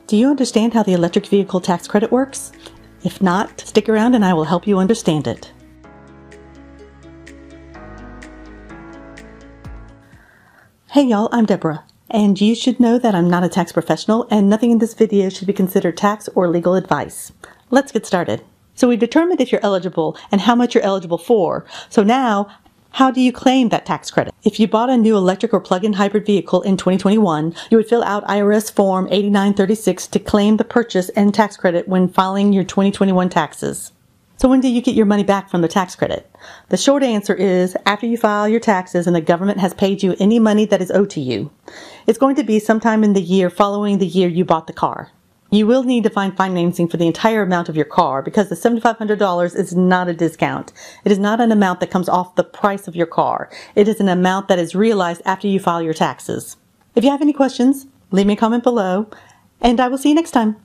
Do you understand how the electric vehicle tax credit works? If not, stick around and I will help you understand it. Hey y'all, I'm Deborah, and you should know that I'm not a tax professional and nothing in this video should be considered tax or legal advice. Let's get started. So we've determined if you're eligible and how much you're eligible for. So now, how do you claim that tax credit? If you bought a new electric or plug-in hybrid vehicle in 2021, you would fill out IRS Form 8936 to claim the purchase and tax credit when filing your 2021 taxes. So when do you get your money back from the tax credit? The short answer is after you file your taxes and the government has paid you any money that is owed to you. It's going to be sometime in the year following the year you bought the car. You will need to find financing for the entire amount of your car because the $7,500 is not a discount. It is not an amount that comes off the price of your car. It is an amount that is realized after you file your taxes. If you have any questions, leave me a comment below, and I will see you next time.